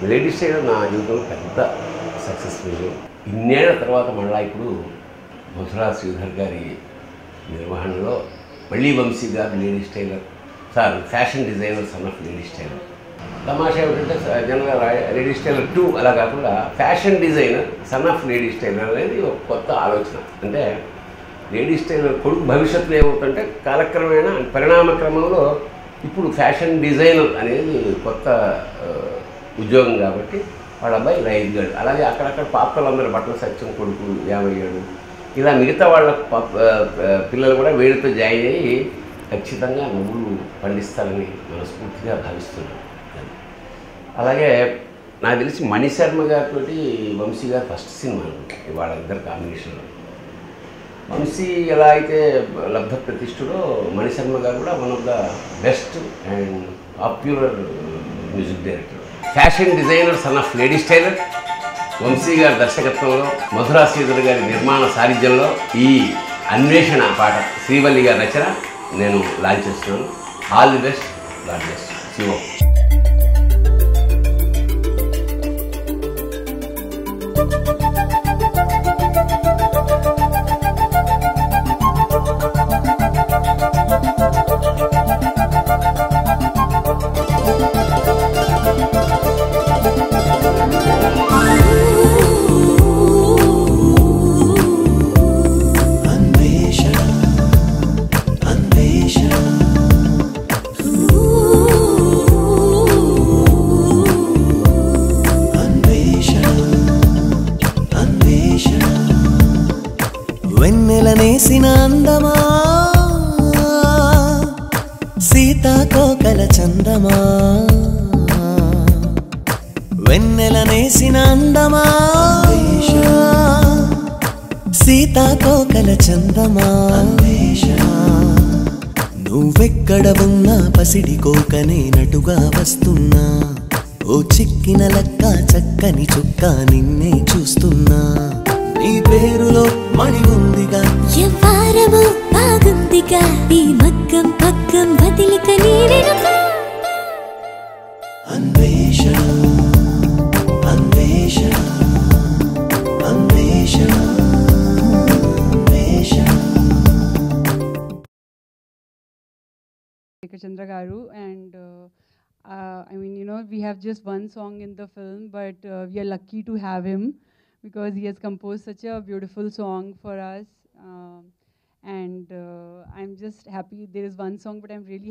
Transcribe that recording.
Ladies tailor నా జీవితంలో పెద్ద సక్సెస్ విజయం. ఇన్నేళ్ల తర్వాత మళ్ళీ ఇప్పుడు మధురా శ్రీధర్ గారి నిర్వహణలో మళ్ళీ వంశీ గారు ladies tailor fashion designer son of ladies tailor. తమాషా ఏమిటంటే జనరల్గా లేడీస్ టైలర్ 2 అలా కాకుండా fashion designer son of ladies tailor అనేది ఒక కొత్త ఆలోచన. అంటే లేడీస్ టైలర్ కొడుకు భవిష్యత్తులో ఏమవుతుంటే కాలక్రమేణా పరిణామ క్రమంలో ఇప్పుడు ఫ్యాషన్ డిజైనర్ అనేది కొత్త ఉద్యోగం కాబట్టి వాళ్ళ అబ్బాయి రైతు గారు. అలాగే అక్కడక్కడ పాపలందరూ బట్టల సత్యం కొడుకు 57 ఇలా మిగతా వాళ్ళ పిల్లలు కూడా వీళ్ళతో జాయిన్ అయ్యి ఖచ్చితంగా నవ్వులు పండిస్తారని మనస్ఫూర్తిగా భావిస్తున్నాను. అలాగే నాకు తెలిసి మణిశర్మ గారితో వంశీ గారు ఫస్ట్ సినిమా అనుకుంటాను వాళ్ళిద్దరు కాంబినేషన్లో. వంశీ ఎలా అయితే లబ్ధ ప్రతిష్ఠుడో మణిశర్మ గారు కూడా one of the best and popular music director. Fashion designer son of ladies tailor Vamshi గారి దర్శకత్వంలో మధురా శ్రీధర్ గారి నిర్మాణ సారథ్యంలో ఈ అన్వేషణ పాట శ్రీవల్లి గారి రచన నేను లాంచ్ చేస్తున్నాను. All the best. God bless. Shivam. వెన్నెలనేసిన అందమా సీతాకోకల చందమా, వెన్నెలనేసిన అందమా సీతాకోకల చందమా, నువ్వెక్కడ ఉన్నా పసిడి కోకనే నటుగా వస్తున్నా, ఓ చిక్కిన లక్క చక్కని చుక్క నిన్నే చూస్తున్నా, నీ పేరులో మణి ఉందిగా ఎవ్వారము బాగుందిగా, ఈ మగ్గం పగ్గం వదిలిక నీ వెనుక అన్వేషణ అన్వేషణ అన్వేషణ అన్వేషణ. Chandra Garu, and I mean, you know, we have just one song in the film, but we are lucky to have him because he has composed such a beautiful song for us, and I'm just happy. There is one song, but I'm really